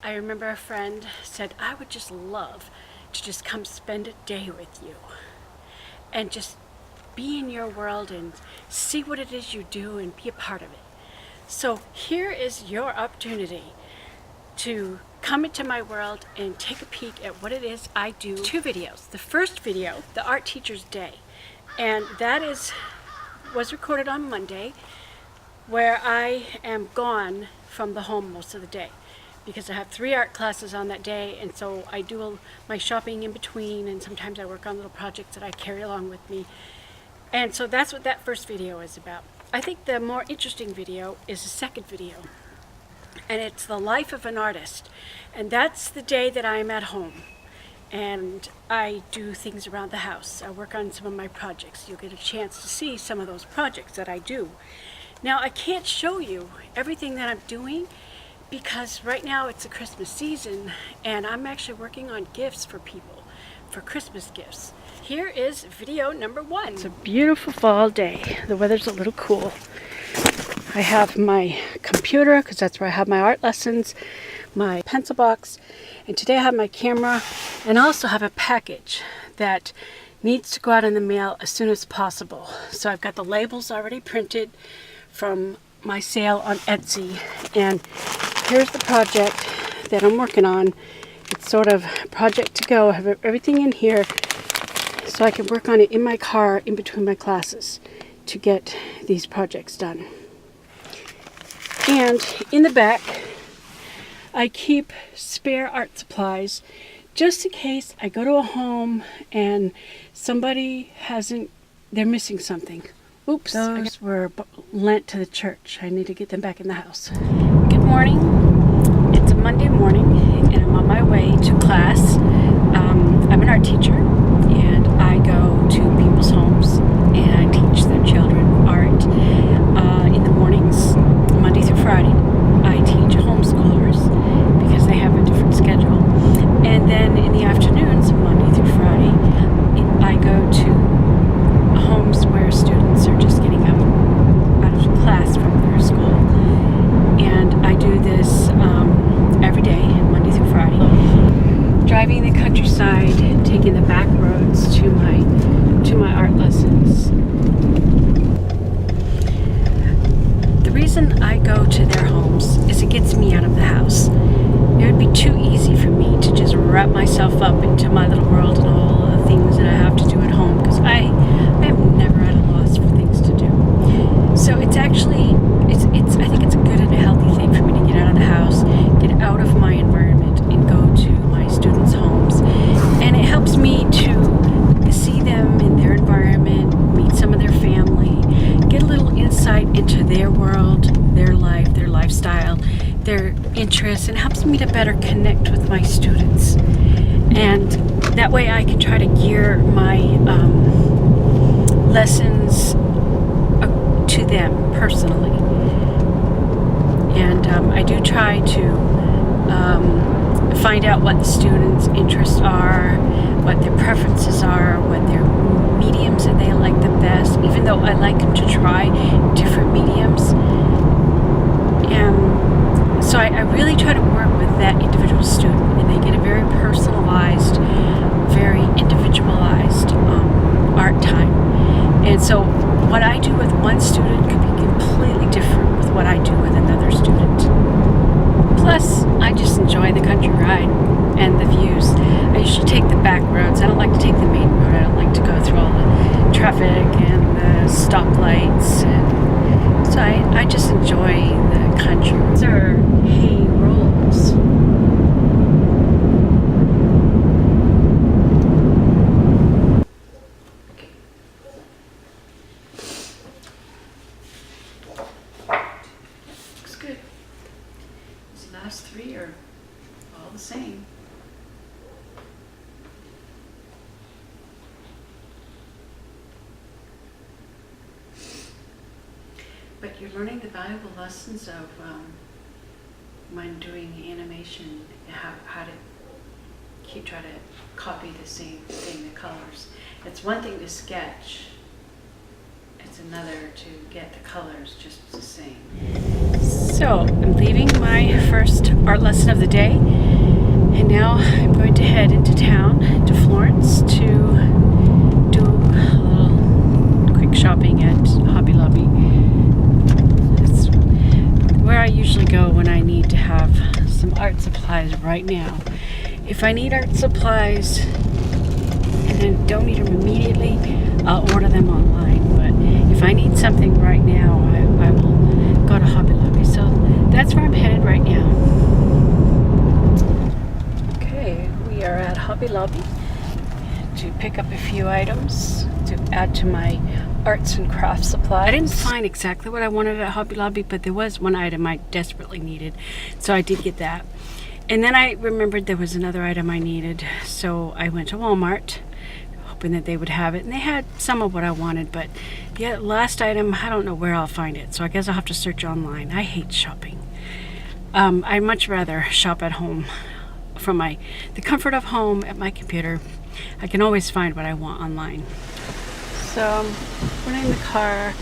I remember a friend said, I would just love to just come spend a day with you and just be in your world and see what it is you do and be a part of it. So here is your opportunity to come into my world and take a peek at what it is I do. 2 videos. The first video, the Art Teacher's Day, and that was recorded on Monday, where I am gone from the home most of the day because I have 3 art classes on that day, and so I do my shopping in between, and sometimes I work on little projects that I carry along with me. And so that's what that first video is about. I think the more interesting video is the second video, and it's the life of an artist. And that's the day that I'm at home and I do things around the house. I work on some of my projects. You'll get a chance to see some of those projects that I do. Now, I can't show you everything that I'm doing because right now it's the Christmas season and I'm actually working on gifts for people, for Christmas gifts. Here is video number 1. It's a beautiful fall day. The weather's a little cool. I have my computer because that's where I have my art lessons, my pencil box, and today I have my camera, and I also have a package that needs to go out in the mail as soon as possible. So I've got the labels already printed from my sale on Etsy, and here's the project that I'm working on. It's sort of a project to go. I have everything in here so I can work on it in my car in between my classes to get these projects done. And in the back, I keep spare art supplies just in case I go to a home and they're missing something. Oops, those were lent to the church. I need to get them back in the house. Good morning. It's a Monday morning and I'm on my way to class. I'm an art teacher and I go to people's homes and I teach their children art in the mornings, Monday through Friday. I teach homeschoolers because they have a different schedule. And then in the afternoons, Monday through Friday, I go to homes where students are just getting out of class from their school. And I do this every day, Monday through Friday. Driving the countryside, taking the back roads to my art lessons. The reason I go to their homes is it gets me out of the house. It would be too easy for me to just wrap myself up into my little world and all the things that I have to do at home because I am never at a loss for things to do. So it's actually, I think it's a good and a healthy thing for me to get out of the house, get out of my environment and go to my students' homes. And it helps me to see them in their environment, meet some of their family, get a little insight into their world, their life, their lifestyle, their interests, and helps me to better connect with my students. And that way I can try to gear my lessons to them personally. And I do try to find out what the students' interests are, what their preferences are, what their mediums that they like the best, even though I like them to try different mediums. And so I really try to work with that individual student, and they get a very personalized, very individualized art time. And so what I do with one student could be completely different with what I do with another student. Plus, I just enjoy the country ride and the views. I usually take the back roads. I don't like to take the main road. I don't like to go through all the traffic and the stoplights. And so I just enjoy the country. These are hay rolls. Looks good. These last 3 are all the same. But you're learning the valuable lessons of when doing animation, how to try to copy the same thing, the colors. It's one thing to sketch. It's another to get the colors just the same. So I'm leaving my first art lesson of the day. And now I'm going to head into town, to Florence, to do a little quick shopping at Hobby Lobby. It's where I usually go when I need to have some art supplies right now. If I need art supplies and then don't need them immediately, I'll order them online. But if I need something right now, I will go to Hobby Lobby. So that's where I'm headed right now. Okay, we are at Hobby Lobby to pick up a few items to add to my arts and crafts supplies. I didn't find exactly what I wanted at Hobby Lobby, but there was one item I desperately needed, so I did get that. And then I remembered there was another item I needed, so I went to Walmart, hoping that they would have it. And they had some of what I wanted, but the last item, I don't know where I'll find it, so I guess I'll have to search online. I hate shopping. I'd much rather shop at home from the comfort of home at my computer. I can always find what I want online. So I'm running the car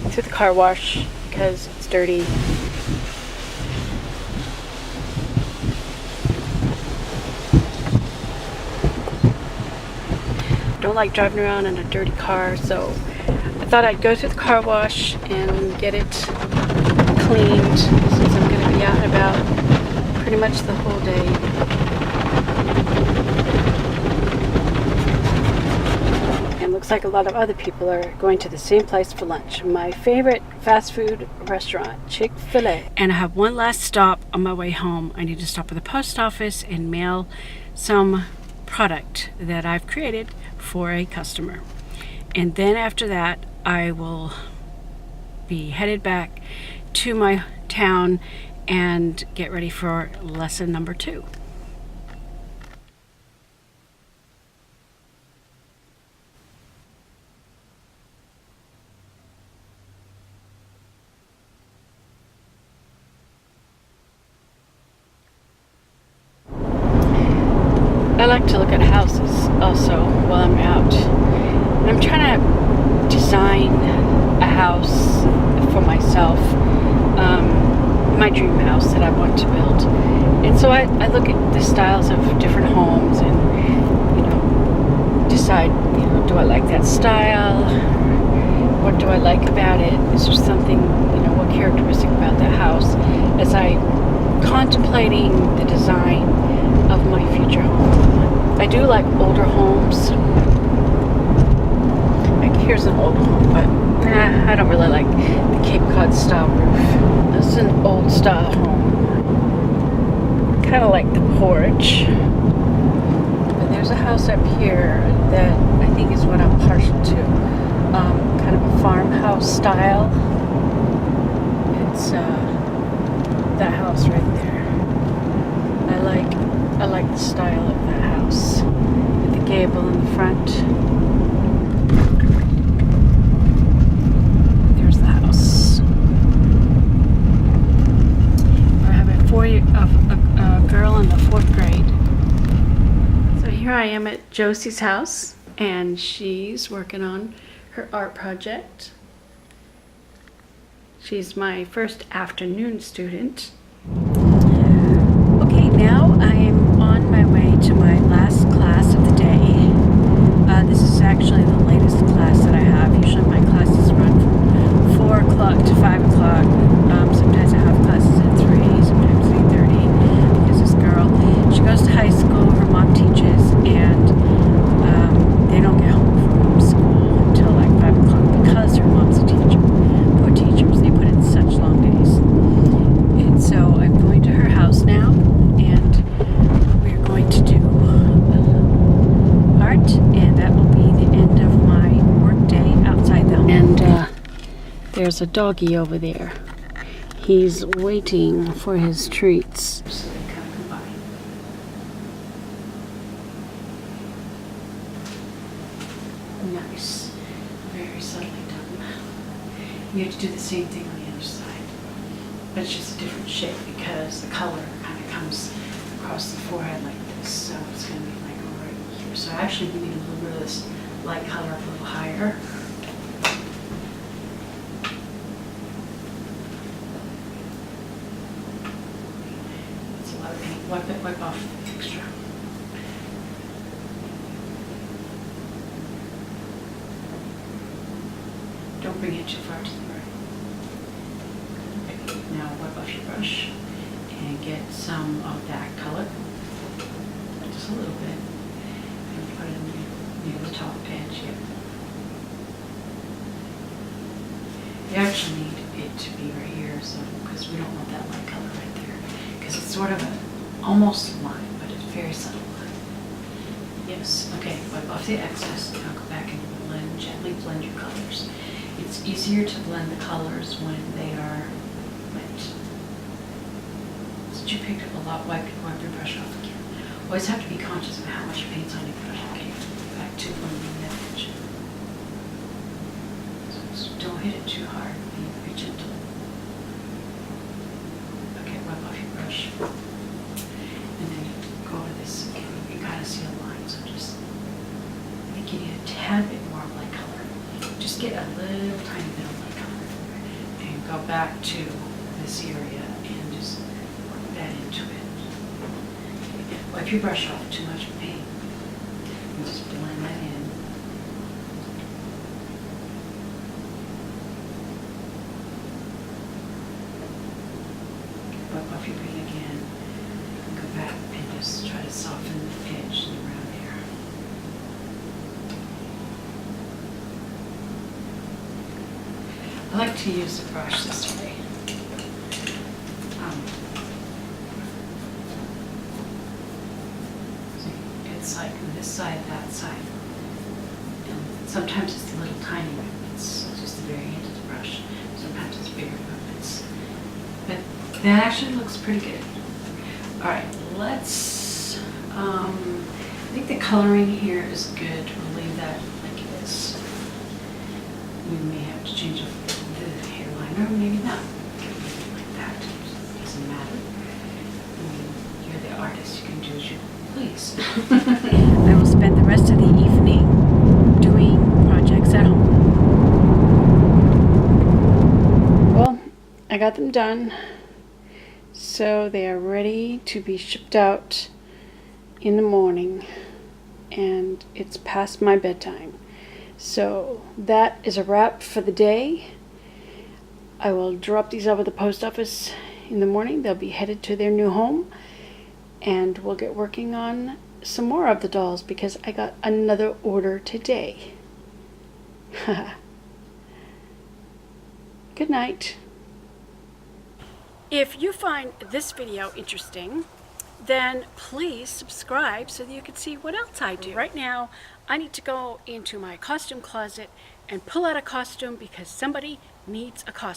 through the car wash because it's dirty. Don't like driving around in a dirty car, so I thought I'd go through the car wash and get it cleaned since I'm going to be out and about pretty much the whole day. And looks like a lot of other people are going to the same place for lunch. My favorite fast food restaurant, Chick-fil-A. And I have one last stop on my way home. I need to stop at the post office and mail some product that I've created for a customer. And then after that, I will be headed back to my town and get ready for lesson number 2. I like to look at houses also while I'm out. And I'm trying to design a house for myself, my dream house that I want to build. And so I look at the styles of different homes and, decide, do I like that style? What do I like about it? Is there something, what characteristic about that house as I contemplating the design of my future home. I do like older homes. Like here's an old home, but I don't really like the Cape Cod style roof. This is an old style home. Kind of like the porch. But there's a house up here that I think is what I'm partial to. Kind of a farmhouse style. It's that house right there. I like the style of that house with the gable in the front. There's the house. I have a girl in the 4th grade. So here I am at Josie's house, and she's working on her art project. She's my first afternoon student. Okay, now I am on my way to my last class of the day. This is actually the latest class that I have. Usually my classes run from 4 o'clock to 5 o'clock. Sometimes I have classes at 3, sometimes 3:30. Because this girl, she goes to high school, her mom teaches, and they don't get home from school until like 5 o'clock because her mom's a teacher. Poor teachers, they put in such long days. And so I'm going to her house now, and we're going to do art, and that will be the end of my work day outside the home. And there's a doggy over there. He's waiting for his treats. So they kind of combine. Nice. Very subtly done. You have to do the same thing on the other side. But it's just a different shape because the color kind of comes across the forehead like this. So it's going to be like over here. So actually we need a little bit of this light color up a little higher. That's a lot of paint. wipe off extra. Don't bring it too far to the right. Okay, now wipe off your brush and get some of that color, just a little bit, and put it near the top edge here. You actually need it to be right here, so because we don't want that light color right there, because it's sort of almost a line, but it's very subtle line. Yes, okay, wipe off the excess. Now go back and gently blend your colors. It's easier to blend the colors when they are wet. Since you picked up a lot, wipe your brush off again. Always have to be conscious of how much paint's on your brush. Okay, back to blending that edge. So don't hit it too hard. Be gentle. Okay, wipe off your brush. And then go to this. Okay, you gotta see a line, so just I think you need a tad bit more light color. Just get a little tiny bit of light color and go back to this area and just work that into it. Wipe your brush off too much paint and just blend that in. Wipe off your paint again and go back and just try to soften the edge around there. I like to use the brush this way. See, it's like this side, that side. And sometimes it's a little tiny movements, just the very end of the brush. Sometimes it's bigger movements. But that actually looks pretty good. All right, let's, I think the coloring here is good. We'll leave that like it is. We may have to change up the hairline, or maybe not. Like that. It doesn't matter. You're the artist. You can do as you please. I will spend the rest of the evening doing projects at home. Well, I got them done. So they are ready to be shipped out in the morning. And it's past my bedtime. So that is a wrap for the day. I will drop these off at the post office in the morning. They'll be headed to their new home. And we'll get working on some more of the dolls because I got another order today. Good night. If you find this video interesting, then please subscribe so that you can see what else I do. Right now, I need to go into my costume closet and pull out a costume because somebody needs a costume.